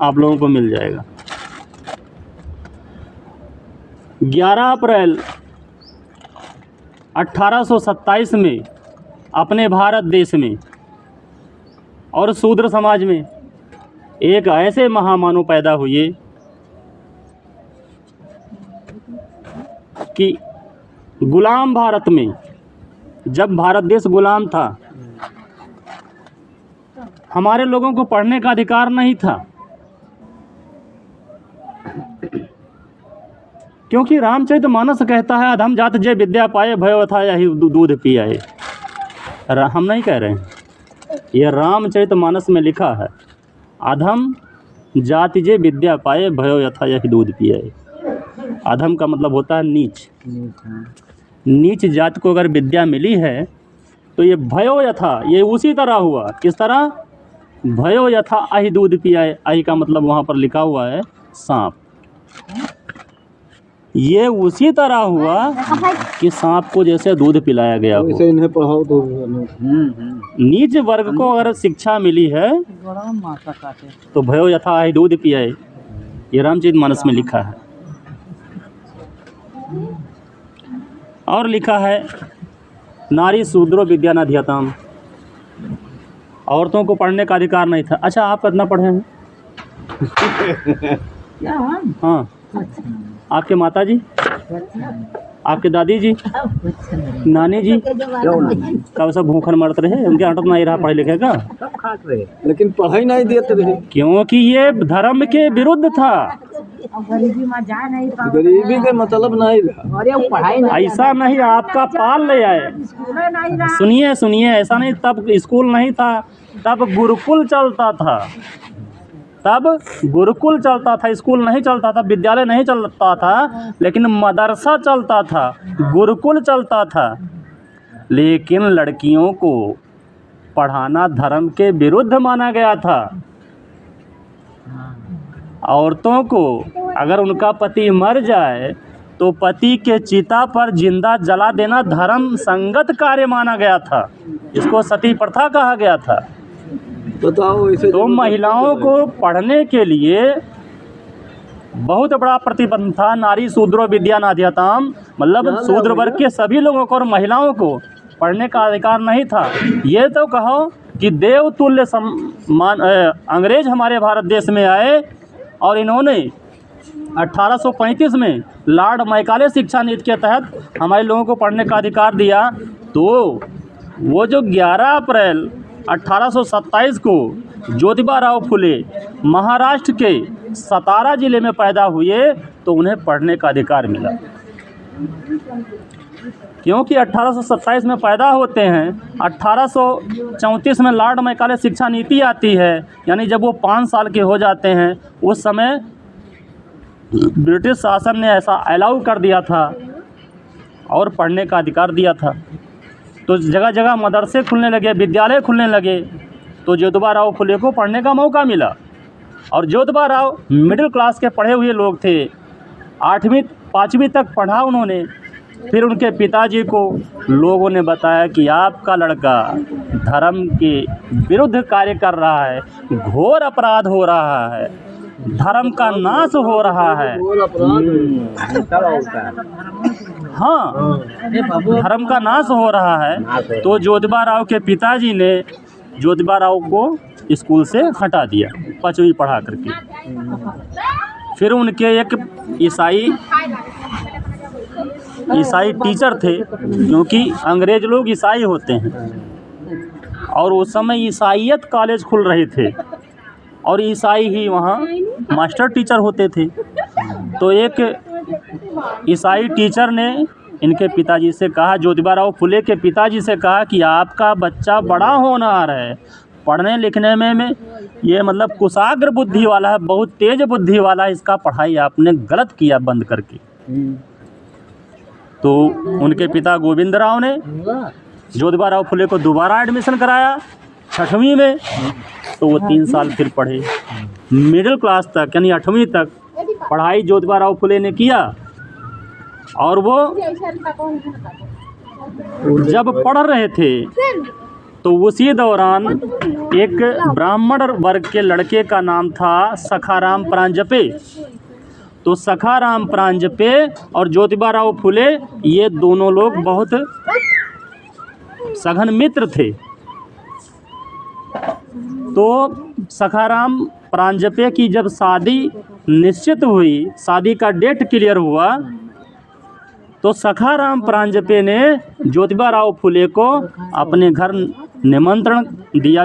आप लोगों को मिल जाएगा। 11 अप्रैल 1827 में अपने भारत देश में और शूद्र समाज में एक ऐसे महामानव पैदा हुए कि गुलाम भारत में, जब भारत देश गुलाम था, हमारे लोगों को पढ़ने का अधिकार नहीं था, क्योंकि रामचरितमानस कहता है अधम जात जे विद्या पाए भयो था यही दूध पियाए। हम नहीं कह रहे हैं, यह रामचरितमानस में लिखा है, अधम जाति जे विद्या पाए भयो यथा यही दूध पियाए। अधम का मतलब होता है नीच। नीच जाति को अगर विद्या मिली है तो ये भयो यथा, ये उसी तरह हुआ। किस तरह? भयो यथा अहि दूध पियाए। अहि का मतलब वहाँ पर लिखा हुआ है सांप। ये उसी तरह हुआ कि सांप को जैसे दूध पिलाया गया हो। वैसे इन्हें पढ़ाओ तो नीच वर्ग को अगर शिक्षा मिली है तो भयो यथा अहि दूध पियाए, ये रामचरितमानस में लिखा है। और लिखा है नारी शूद्रो विद्या न धियताम, औरतों को पढ़ने का अधिकार नहीं था। अच्छा, आप कितना पढ़े हैं? हाँ, आपके माता जी, आपके दादी जी, नानी जी कब सब भूखन मरते रहे, उनके हटत नहीं रहा पढ़े लिखे का। लेकिन पढ़ाई नहीं देते रहे, क्योंकि ये धर्म के विरुद्ध था। गरीबी में जा नहीं पाओ, गरीबी के मतलब नहीं रहा। अरे वो पढ़ाई ऐसा नहीं आपका पाल ले आए। स्कूल नहीं रहा। सुनिए सुनिए, ऐसा नहीं, तब स्कूल नहीं था, तब गुरुकुल चलता था। तब गुरुकुल चलता था, स्कूल नहीं चलता था, विद्यालय नहीं चलता था, लेकिन मदरसा चलता था, गुरुकुल चलता था। लेकिन लड़कियों को पढ़ाना धर्म के विरुद्ध माना गया था। औरतों को अगर उनका पति मर जाए तो पति के चिता पर जिंदा जला देना धर्म संगत कार्य माना गया था। इसको सती प्रथा कहा गया था। बताओ इसे। तो महिलाओं को पढ़ने के लिए बहुत बड़ा प्रतिबंध था। नारी शूद्रो विद्या न धियताम, मतलब शूद्र वर्ग के सभी लोगों को और महिलाओं को पढ़ने का अधिकार नहीं था। ये तो कहो कि देवतुल्य सम्मान अंग्रेज हमारे भारत देश में आए और इन्होंने 1835 में लॉर्ड मैकाले शिक्षा नीति के तहत हमारे लोगों को पढ़ने का अधिकार दिया। तो वो जो 11 अप्रैल 1827 को ज्योतिबा राव फुले महाराष्ट्र के सतारा ज़िले में पैदा हुए तो उन्हें पढ़ने का अधिकार मिला। क्योंकि 1827 में पैदा होते हैं, 1834 में लॉर्ड मैकाले शिक्षा नीति आती है, यानी जब वो 5 साल के हो जाते हैं उस समय ब्रिटिश शासन ने ऐसा अलाउ कर दिया था और पढ़ने का अधिकार दिया था। तो जगह जगह मदरसे खुलने लगे, विद्यालय खुलने लगे, तो ज्योतिबा राव फुले को पढ़ने का मौका मिला। और ज्योतिबा राव मिडिल क्लास के पढ़े हुए लोग थे, 8वीं 5वीं तक पढ़ा उन्होंने। फिर उनके पिताजी को लोगों ने बताया कि आपका लड़का धर्म के विरुद्ध कार्य कर रहा है, घोर अपराध हो रहा है, धर्म का नाश हो रहा है। हाँ, धर्म का नाश हो रहा है। तो ज्योतिबा राव के पिताजी ने ज्योतिबा राव को स्कूल से हटा दिया 5वीं पढ़ा करके। फिर उनके एक ईसाई टीचर थे, क्योंकि अंग्रेज लोग ईसाई होते हैं और उस समय ईसाईयत कॉलेज खुल रहे थे और ईसाई ही वहाँ मास्टर टीचर होते थे। तो एक ईसाई टीचर ने इनके पिताजी से कहा, ज्योतिबा राव फुले के पिताजी से कहा कि आपका बच्चा बड़ा होनहार है, पढ़ने लिखने में ये मतलब कुशाग्र बुद्धि वाला है, बहुत तेज बुद्धि वाला है, इसका पढ़ाई आपने गलत किया बंद करके। तो उनके पिता गोविंद राव ने ज्योतिबा राव फुले को दोबारा एडमिशन कराया 6वीं में। तो वो 3 साल फिर पढ़े, मिडिल क्लास तक यानी 8वीं तक पढ़ाई ज्योतिबा राव फुले ने किया। और वो जब पढ़ रहे थे तो उसी दौरान एक ब्राह्मण वर्ग के लड़के का नाम था सखाराम प्रांजपे। तो सखाराम प्रांजपे और ज्योतिबा राव फुले ये दोनों लोग बहुत सघन मित्र थे। तो सखाराम प्रांजपे की जब शादी निश्चित हुई, शादी का डेट क्लियर हुआ, तो सखाराम प्रांजपे ने ज्योतिबा राव फुले को अपने घर निमंत्रण दिया,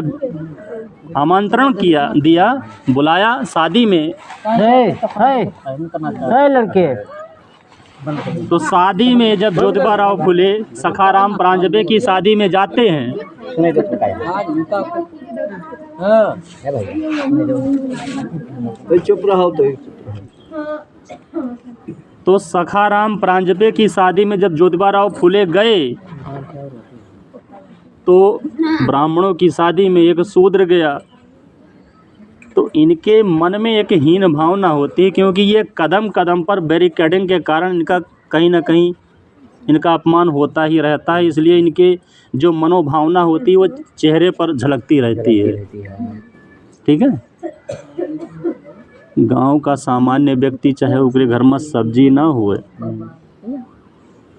आमंत्रण दिया, बुलाया शादी में। लड़के तो शादी में जब ज्योतिबा राव फुले सखाराम प्रांजपे की शादी में जाते हैं, चुप रहो तो सखाराम प्रांजपे की शादी में जब ज्योतिबा राव फुले गए तो ब्राह्मणों की शादी में एक शूद्र गया। तो इनके मन में एक हीन भावना होती है, क्योंकि ये कदम कदम पर बैरिकेडिंग के कारण इनका कहीं ना कहीं इनका अपमान होता ही रहता है, इसलिए इनके जो मनोभावना होती है वो चेहरे पर झलकती रहती है। ठीक है, गांव का सामान्य व्यक्ति चाहे उसके घर में सब्जी ना हुए,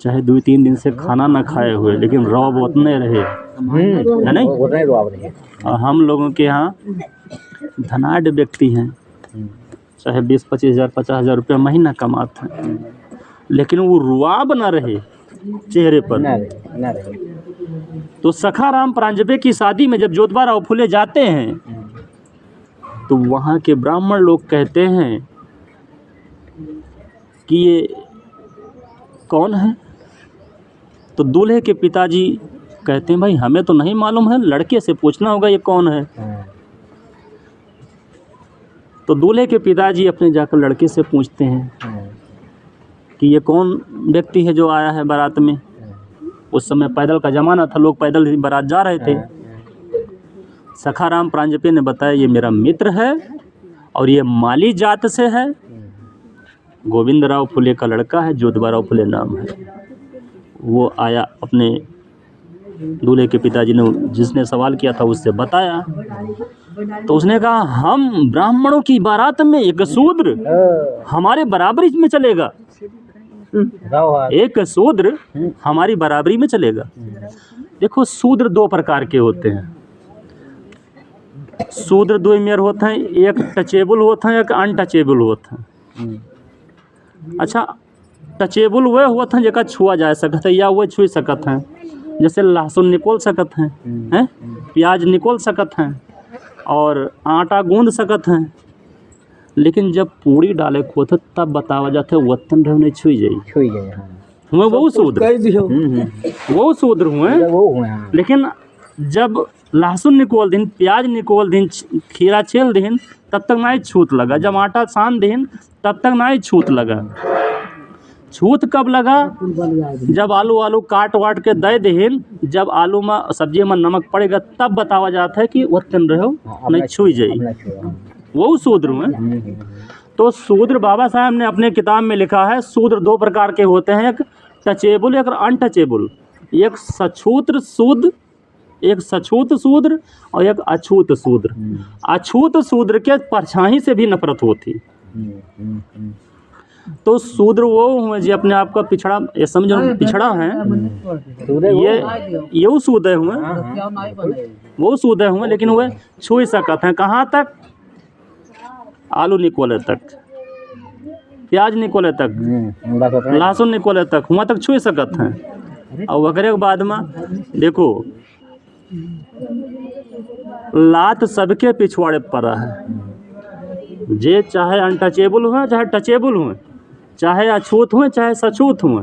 चाहे 2-3 दिन से खाना ना खाए हुए, लेकिन रौब उतने रहे, है नहीं? और हम लोगों के यहाँ धनाढ़ व्यक्ति हैं, चाहे 20-25 हज़ार 50 हज़ार रुपया महीना कमाते हैं, लेकिन वो रुआब ना रहे चेहरे पर। ना रहे। तो सखाराम प्रांजपे की शादी में जब ज्योतिबा राव फुले जाते हैं तो वहाँ के ब्राह्मण लोग कहते हैं कि ये कौन है? तो दूल्हे के पिताजी कहते हैं, भाई हमें तो नहीं मालूम है, लड़के से पूछना होगा ये कौन है। तो दूल्हे के पिताजी अपने जाकर लड़के से पूछते हैं कि ये कौन व्यक्ति है जो आया है बारात में। उस समय पैदल का ज़माना था, लोग पैदल ही बारात जा रहे थे। सखाराम प्रांजपे ने बताया, ये मेरा मित्र है और ये माली जात से है, गोविंद राव फुले का लड़का है, ज्योतिबा राव फुले नाम है। वो आया, अपने दूल्हे के पिताजी ने जिसने सवाल किया था उससे बताया। तो उसने कहा, हम ब्राह्मणों की बारात में एक शूद्र हमारे बराबरी में चलेगा, एक शूद्र हमारी बराबरी में चलेगा। देखो, शूद्र 2 प्रकार के होते हैं। शूद्र 2 मेयर होते हैं, एक टचेबल होता है, एक अनटचेबल होता है। अच्छा, टचेबल वह होता है जेका छुआ जा सकता है या वह छू सकते हैं, जैसे लहसुन निकोल सकते हैं, प्याज निकोल सकते हैं और आटा गूंद सकते हैं। लेकिन जब पूड़ी डाले को तब बतावा जाते वतन रह नहीं छुई जाए। हुए वो शूद्र, कह दियो वो शूद्र हुए। वो हुए हाँ। लेकिन जब लहसुन निकोल दिन, प्याज निकोल दिन, खीरा छील दिन, तब तक नहीं छूत लगा। जब आटा सान दिन तब तक नहीं छूत लगा। छूत कब लगा? जब आलू काट वाट के दे देहिन, जब आलू में सब्जी में नमक पड़ेगा तब बतावा जाता है कि वो तन रहो नहीं छुई जाए, वो शूद्र हुए। तो शूद्र बाबा साहब ने अपने किताब में लिखा है, शूद्र दो प्रकार के होते हैं, एक टचेबल एक अनटचेबल। एक सछूत्र शूद्र, एक सछूत शूद्र और एक अछूत शूद्र। अछूत शूद्र के परछाई से भी नफरत होती। तो शूद्र वो हुए जी अपने आप का पिछड़ा, ये समझो पिछड़ा है, ये शूद्र हुए, वो शूद्र हुए। लेकिन वह छू सकते हैं कहाँ तक? आलू निकोले तक, प्याज निकोले तक, लहसुन निकोले तक, वहाँ तक छू सकते हैं। और वगैरह के बाद में देखो लात सबके पिछवाड़े पर है, जे चाहे अनटचेबल हुए चाहे टचेबल हुए, चाहे अछूत हुए चाहे सछूत हुए,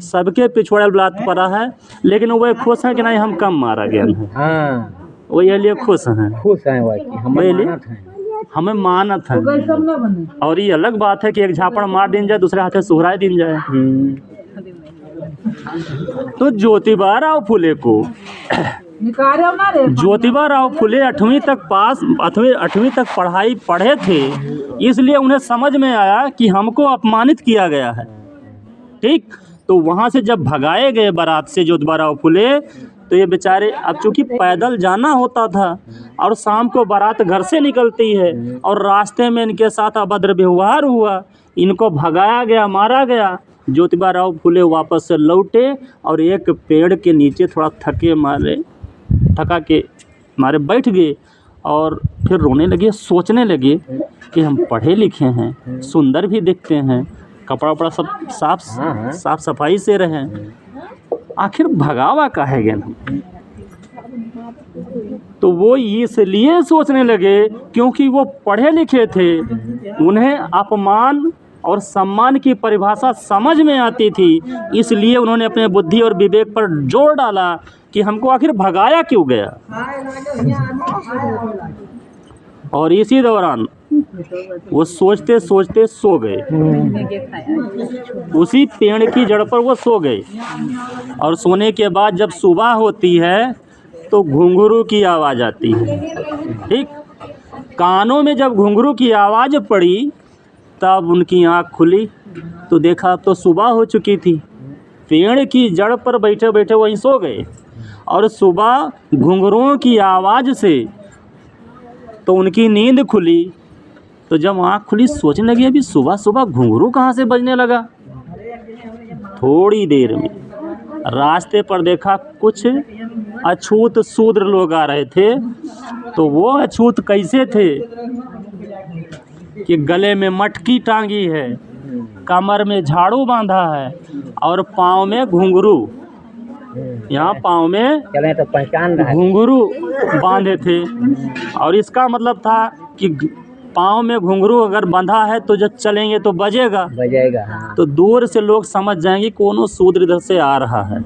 सबके पिछवाड़े लात पड़ा है। लेकिन वह खुश हैं कि नहीं हम कम मारा गया है, हाँ वही लिए खुश हैं, खुश हैं वही, हमें मानत है। और ये अलग बात है कि एक झापड़ मार दिन जाए, दूसरे हाथे सुहराए दिन जाए। तो ज्योतिबा राव फुले को, ज्योतिबा राव फुले 8वीं तक पास, 8वीं तक पढ़ाई पढ़े थे, इसलिए उन्हें समझ में आया कि हमको अपमानित किया गया है। ठीक, तो वहाँ से जब भगाए गए बारात से ज्योतिबा राव फुले, तो ये बेचारे, अब चूँकि पैदल जाना होता था और शाम को बारात घर से निकलती है और रास्ते में इनके साथ अभद्र व्यवहार हुआ, इनको भगाया गया, मारा गया। ज्योतिबा राव फुले वापस से लौटे और एक पेड़ के नीचे थोड़ा थका के मारे बैठ गए और फिर रोने लगे, सोचने लगे कि हम पढ़े लिखे हैं, सुंदर भी दिखते हैं, कपड़ा वपड़ा सब साफ सफाई से रहें, आखिर भगावा काहे गए हम। तो वो इसलिए सोचने लगे क्योंकि वो पढ़े लिखे थे, उन्हें अपमान और सम्मान की परिभाषा समझ में आती थी, इसलिए उन्होंने अपने बुद्धि और विवेक पर जोर डाला कि हमको आखिर भगाया क्यों गया। और इसी दौरान वो सोचते सोचते सो गए, उसी पेड़ की जड़ पर वो सो गए। और सोने के बाद जब सुबह होती है तो घुंघरू की आवाज़ आती है। ठीक, कानों में जब घुंघरू की आवाज़ पड़ी तब उनकी आँख खुली तो देखा तो सुबह हो चुकी थी। पेड़ की जड़ पर बैठे बैठे वहीं सो गए और सुबह घुंघरुओं की आवाज़ से तो उनकी नींद खुली। तो जब आँख खुली सोचने लगी अभी सुबह सुबह घुंघरू कहाँ से बजने लगा। थोड़ी देर में रास्ते पर देखा कुछ अछूत शूद्र लोग आ रहे थे। तो वो अछूत कैसे थे कि गले में मटकी टांगी है, कमर में झाड़ू बांधा है और पाँव में घुंघरू, यहाँ पाँव में चले तो पहचान रहा है, घुंघरू बांधे थे। और इसका मतलब था कि पाँव में घुंघरू अगर बंधा है तो जब चलेंगे तो बजेगा। हाँ। तो दूर से लोग समझ जाएंगे कोनो शूद्र इधर से आ रहा है।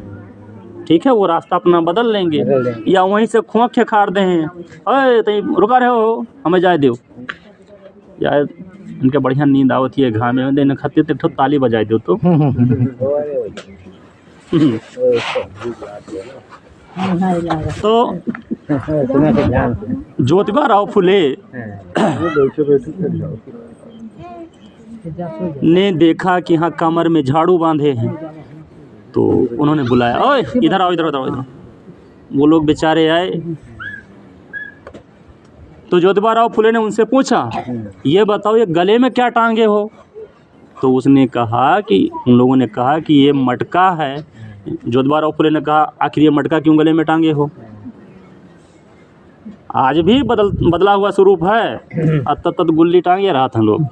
ठीक है, वो रास्ता अपना बदल लेंगे या वहीं से खोंख के खाड़ दें, अरे तो रुका रहे हो हमें जाए दो, या इनके बढ़िया नींद आवती है घाम में देने खातिर तो ताली बजाए दो। तो तो ज्योतिबा राव फुले ने देखा कि हाँ कमर में झाड़ू बांधे हैं, तो उन्होंने बुलाया, ओए इधर आओ इधर इधर इधर। वो लोग बेचारे आए तो ज्योतिबा राव फुले ने उनसे पूछा, ये बताओ ये गले में क्या टांगे हो। तो उसने कहा कि उन लोगों ने कहा कि ये मटका है। ज्योतिबा राव फुले ने कहा आखिर ये मटका क्यों गले में टांगे हो। आज भी बदला हुआ स्वरूप है, तत गुल्ली टांगे रहा था लोग।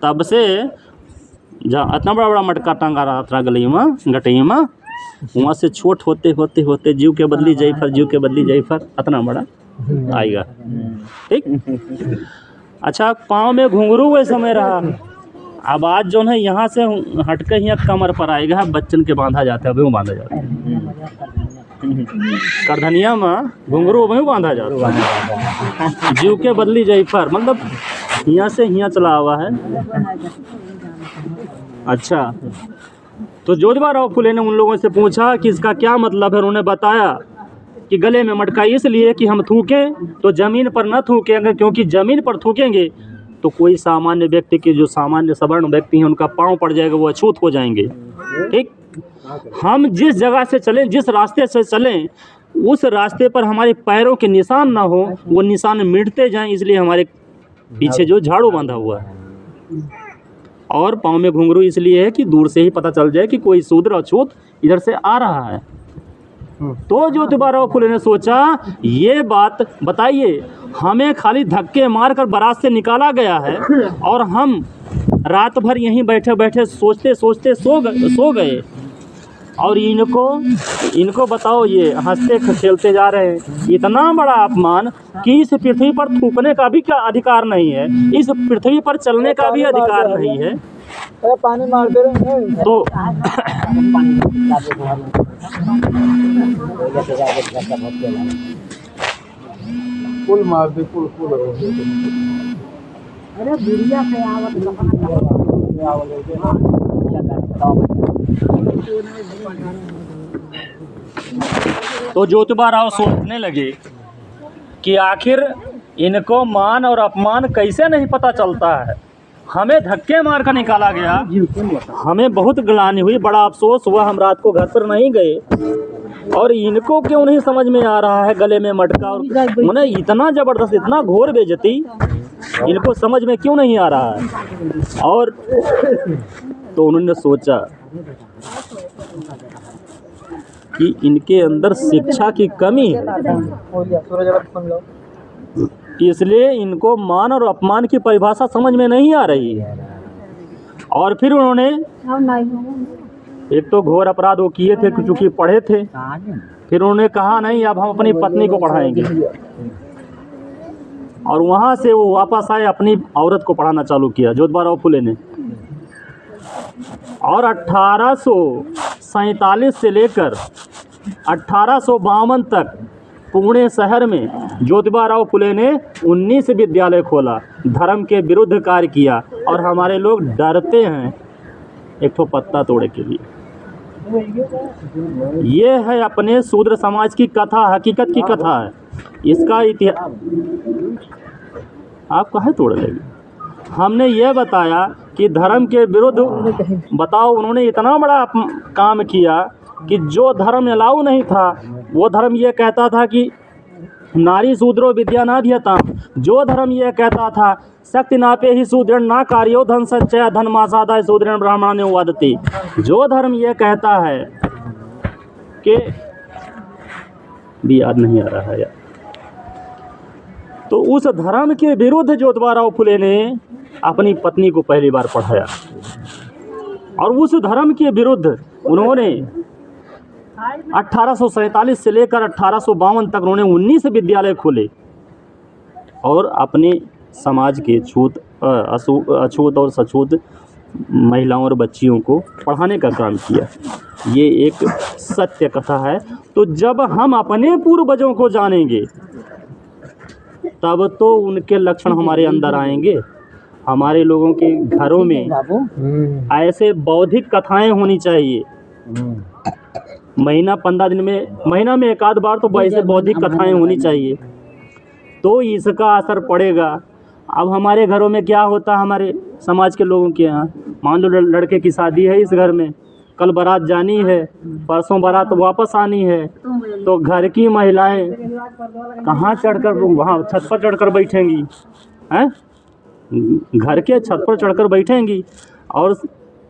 तब से जहाँ इतना बड़ा बड़ा मटका टांगा रहा था गले में गटई में, वहाँ से छोट होते होते होते जीव के बदली जयफर, जीव के बदली जयफर, इतना बड़ा आएगा। ठीक, अच्छा पाँव में घुंघरू वह समय रहा। अब आज जो है यहाँ से हटके यहाँ कमर पर आएगा, बच्चन के बांधा जाता है, वही बांधा जाता है। करधनिया में घुंघरू वही बांधा जाता है, जीव के बदली जाई पर, मतलब यहाँ से यहाँ चला हुआ है। अच्छा, तो ज्योतिबा फुले ने उन लोगों से पूछा कि इसका क्या मतलब है। उन्होंने बताया कि गले में मटका इसलिए कि हम थूकें तो ज़मीन पर न थूकेंगे, क्योंकि ज़मीन पर थूकेंगे तो कोई सामान्य व्यक्ति के, जो सामान्य सवर्ण व्यक्ति हैं, उनका पाँव पड़ जाएगा, वो अछूत हो जाएंगे। ठीक, हम जिस जगह से चलें, जिस रास्ते से चलें, उस रास्ते पर हमारे पैरों के निशान ना हो, वो निशान मिटते जाएं, इसलिए हमारे पीछे जो झाड़ू बांधा हुआ है। और पाँव में घुंघरू इसलिए है कि दूर से ही पता चल जाए कि कोई शूद्र अछूत इधर से आ रहा है। तो ज्योतिबा फुले ने सोचा, ये बात बताइए, हमें खाली धक्के मारकर बारात से निकाला गया है और हम रात भर यहीं बैठे बैठे सोचते सोचते सो गए, और इनको बताओ, ये हंसते खेलते जा रहे हैं। इतना बड़ा अपमान कि इस पृथ्वी पर थूकने का भी क्या अधिकार नहीं है, इस पृथ्वी पर चलने का भी अधिकार नहीं है। पानी मारते रहे तो पुल मार दे, पुल अरे बुढ़िया से आवत तो ज्योतिबा सोचने लगे कि आखिर इनको मान और अपमान कैसे नहीं पता चलता है। हमें धक्के मार कर निकाला गया, हमें बहुत ग्लानि हुई, बड़ा अफसोस हुआ, हम रात को घर पर नहीं गए, और इनको क्यों नहीं समझ में आ रहा है गले में मटका। और उन्हें इतना ज़बरदस्त, इतना घोर बेइज्जती, इनको समझ में क्यों नहीं आ रहा है। और तो उन्होंने सोचा कि इनके अंदर शिक्षा की कमी है, इसलिए इनको मान और अपमान की परिभाषा समझ में नहीं आ रही है। और फिर उन्होंने एक तो घोर अपराध वो किए थे, चूँकि पढ़े थे, फिर उन्होंने कहा नहीं, अब हम अपनी पत्नी को पढ़ाएंगे, और वहाँ से वो वापस आए, अपनी औरत को पढ़ाना चालू किया ज्योतिबा फुले ने। और 1847 से लेकर 1852 तक पुणे शहर में ज्योतिबा फुले ने 19 विद्यालय खोला, धर्म के विरुद्ध कार्य किया, और हमारे लोग डरते हैं एक ठो पत्ता तोड़े के लिए। ये है अपने शूद्र समाज की कथा, हकीकत की कथा है। इसका इतिहास आप काहे तोड़ लेंगे। हमने ये बताया कि धर्म के विरुद्ध, बताओ, उन्होंने इतना बड़ा काम किया कि जो धर्म अलाउ नहीं था, वो धर्म ये कहता था कि नारी शूद्रो विद्या नाध्यताम, जो धर्म ये कहता था शक्ति नापे ही शूद्र ना कार्यो धन संचय धन मासादाय शूद्र ब्राह्मण वादती, जो धर्म ये कहता है कि भी याद नहीं आ रहा है यार, तो उस धर्म के विरुद्ध ज्योतिबा फुले ने अपनी पत्नी को पहली बार पढ़ाया। और उस धर्म के विरुद्ध उन्होंने 1847 से लेकर 1852 तक उन्होंने 19 विद्यालय खोले, और अपने समाज के अछूत और सछूत महिलाओं और बच्चियों को पढ़ाने का काम किया। ये एक सत्य कथा है। तो जब हम अपने पूर्वजों को जानेंगे, तब तो उनके लक्षण हमारे अंदर आएंगे। हमारे लोगों के घरों में ऐसे बौद्धिक कथाएं होनी चाहिए। महीना 15 दिन में, महीना में एक आध बार तो ऐसे बौद्धिक कथाएं होनी चाहिए, तो इसका असर पड़ेगा। अब हमारे घरों में क्या होता है, हमारे समाज के लोगों के यहाँ, मान लो लड़के की शादी है इस घर में, कल बारात जानी है, परसों बारात वापस आनी है, तो घर की महिलाएं कहाँ चढ़कर, वहाँ छत पर चढ़कर बैठेंगी, हैं, घर के छत पर चढ़कर बैठेंगी, और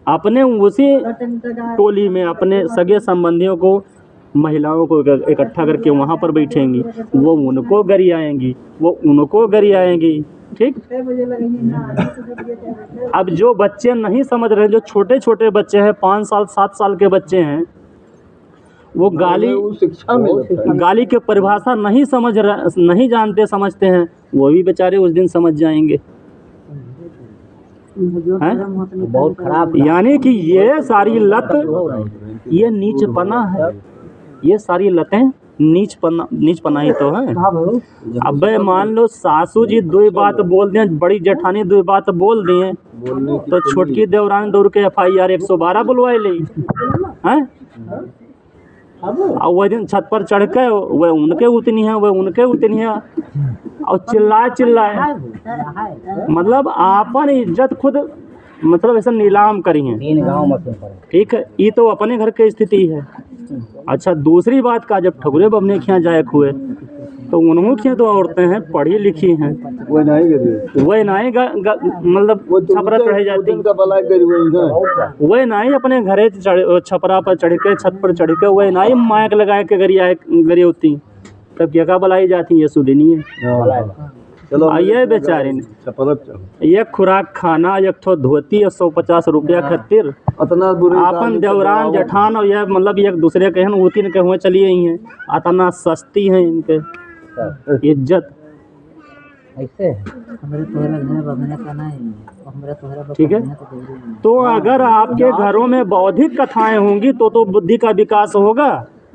अपने उसी टोली में अपने सगे संबंधियों को, महिलाओं को इकट्ठा करके वहाँ पर बैठेंगी, वो उनको गरियाएंगी, वो उनको गरियाएंगी। ठीक। अब जो बच्चे नहीं समझ रहे, जो छोटे छोटे बच्चे हैं, 5 साल 7 साल के बच्चे हैं, वो गाली के परिभाषा नहीं जानते समझते हैं, वो भी बेचारे उस दिन समझ जाएंगे। हैं? बहुत खराब यानी कि ये सारी लत, ये नीचपना है, ये सारी लतें नीचपना ही तो है। अब मान लो सासू जी दो बात बोल दें, बड़ी जेठानी दो बात बोल दिए, तो छोटकी देवरानी दौड़ के FIR 112 बुलवाए ली हैं। और वह दिन छत पर चढ़ के वह उनके उतनी है, वह उनके उतनी है, और चिल्लाए मतलब आपन इज्जत खुद मतलब ऐसा नीलाम करी है। तीन गांव में पड़े। ठीक है, ये तो अपने घर की स्थिति है। अच्छा, दूसरी बात का, जब ठकुरे बबने के यहाँ जाए हुए तो उन्हों की तो औरतें हैं पढ़ी लिखी हैं, वो नहीं करिए, वह नहीं मतलब छपरा चढ़े जाती, उनका भलाई करी वही है। वह नहीं अपने घरे छपरा पर चढ़ के, छत पर चढ़ के, वह नहीं माइक लगाए के गरी होती, तब क्या का बुलाई जाती है, सुदिनी है। चलो ये बेचारे ने एक खुराक खाना, एक ठो धोती 150 रुपया खातिर अतना बुरी आपन देवरान जेठान और यह मतलब एक दूसरे के हैं उतिन के हुए चली गई हैं, अतना सस्ती हैं इनके इज्जत। ऐसे ठीक है, तो अगर आपके घरों में बौद्धिक कथाएं होंगी तो बुद्धि का विकास होगा।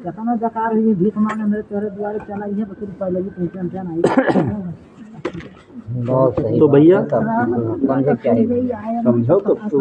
भीख मांगे मेरे तेरे द्वारे चलाई है, पहले ही पेंशन आई। बहुत सही तो भैया समझो समझो कब तो